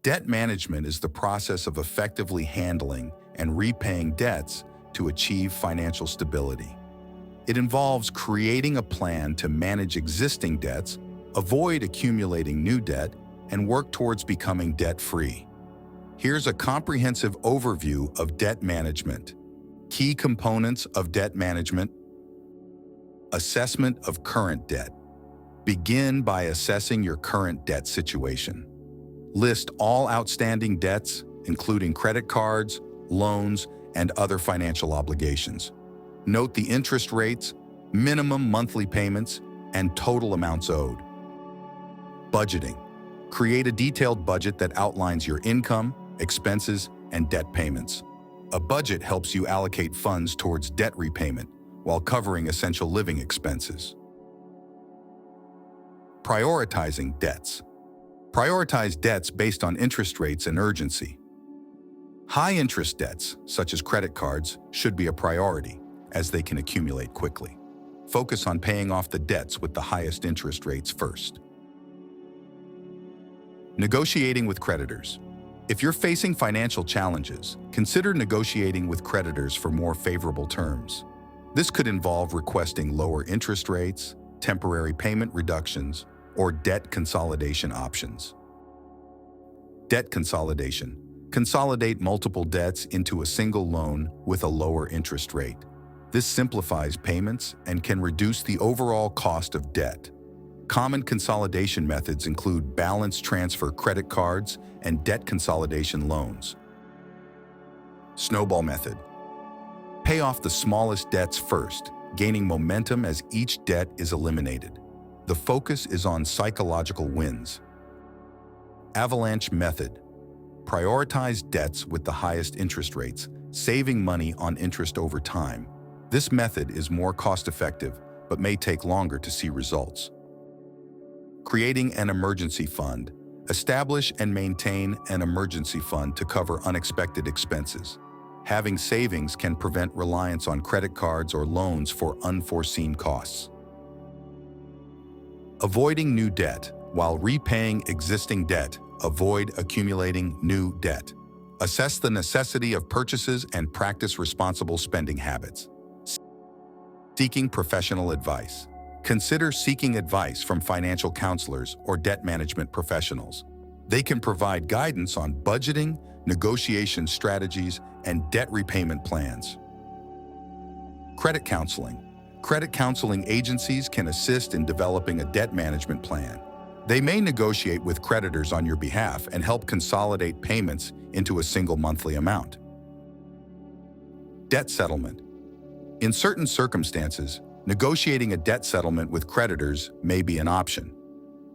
Debt management is the process of effectively handling and repaying debts to achieve financial stability. It involves creating a plan to manage existing debts, avoid accumulating new debt, and work towards becoming debt-free. Here's a comprehensive overview of debt management. Key components of debt management. Assessment of current debt. Begin by assessing your current debt situation. List all outstanding debts, including credit cards, loans, and other financial obligations. Note the interest rates, minimum monthly payments, and total amounts owed. Budgeting. Create a detailed budget that outlines your income, expenses, and debt payments. A budget helps you allocate funds towards debt repayment while covering essential living expenses. Prioritizing debts. Prioritize debts based on interest rates and urgency. High-interest debts, such as credit cards, should be a priority, as they can accumulate quickly. Focus on paying off the debts with the highest interest rates first. Negotiating with creditors. If you're facing financial challenges, consider negotiating with creditors for more favorable terms. This could involve requesting lower interest rates, temporary payment reductions, or debt consolidation options. Debt consolidation. Consolidate multiple debts into a single loan with a lower interest rate. This simplifies payments and can reduce the overall cost of debt. Common consolidation methods include balance transfer credit cards and debt consolidation loans. Snowball method. Pay off the smallest debts first, gaining momentum as each debt is eliminated. The focus is on psychological wins. Avalanche method. Prioritize debts with the highest interest rates, saving money on interest over time. This method is more cost-effective, but may take longer to see results. Creating an emergency fund. Establish and maintain an emergency fund to cover unexpected expenses. Having savings can prevent reliance on credit cards or loans for unforeseen costs. Avoiding new debt. While repaying existing debt, avoid accumulating new debt. Assess the necessity of purchases and practice responsible spending habits. Seeking professional advice. Consider seeking advice from financial counselors or debt management professionals. They can provide guidance on budgeting, negotiation strategies, and debt repayment plans. Credit counseling. Credit counseling agencies can assist in developing a debt management plan. They may negotiate with creditors on your behalf and help consolidate payments into a single monthly amount. Debt settlement. In certain circumstances, negotiating a debt settlement with creditors may be an option.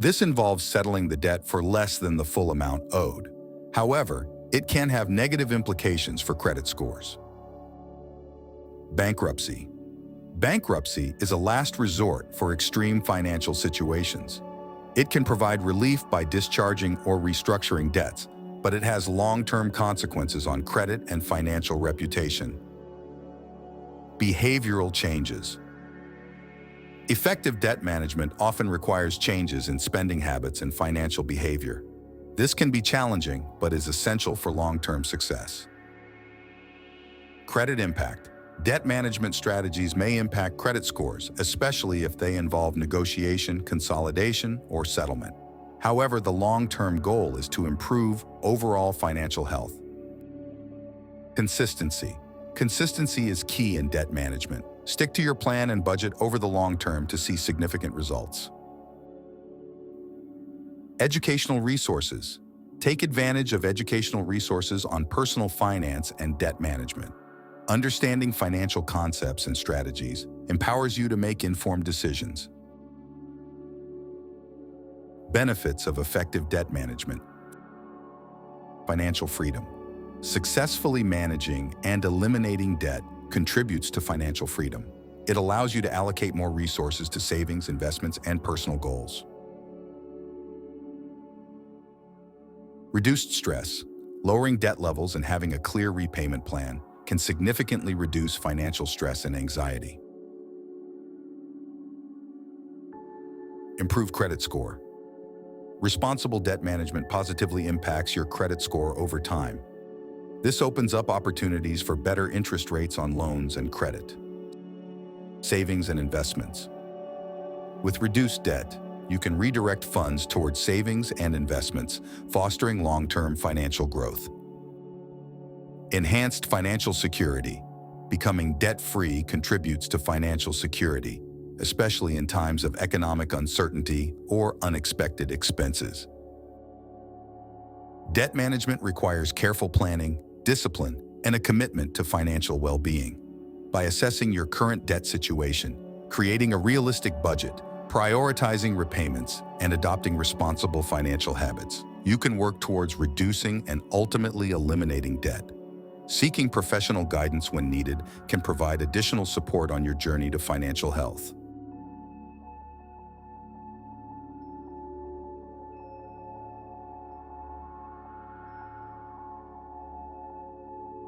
This involves settling the debt for less than the full amount owed. However, it can have negative implications for credit scores. Bankruptcy. Bankruptcy is a last resort for extreme financial situations. It can provide relief by discharging or restructuring debts, but it has long-term consequences on credit and financial reputation. Behavioral changes. Effective debt management often requires changes in spending habits and financial behavior. This can be challenging, but is essential for long-term success. Credit impact. Debt management strategies may impact credit scores, especially if they involve negotiation, consolidation, or settlement. However, the long-term goal is to improve overall financial health. Consistency. Consistency is key in debt management. Stick to your plan and budget over the long term to see significant results. Educational resources. Take advantage of educational resources on personal finance and debt management. Understanding financial concepts and strategies empowers you to make informed decisions. Benefits of effective debt management. Financial freedom. Successfully managing and eliminating debt contributes to financial freedom. It allows you to allocate more resources to savings, investments, and personal goals. Reduced stress. Lowering debt levels and having a clear repayment plan can significantly reduce financial stress and anxiety. Improve credit score. Responsible debt management positively impacts your credit score over time. This opens up opportunities for better interest rates on loans and credit. Savings and investments. With reduced debt, you can redirect funds towards savings and investments, fostering long-term financial growth. Enhanced financial security. Becoming debt-free contributes to financial security, especially in times of economic uncertainty or unexpected expenses. Debt management requires careful planning, discipline, and a commitment to financial well-being. By assessing your current debt situation, creating a realistic budget, prioritizing repayments, and adopting responsible financial habits, you can work towards reducing and ultimately eliminating debt. Seeking professional guidance when needed can provide additional support on your journey to financial health.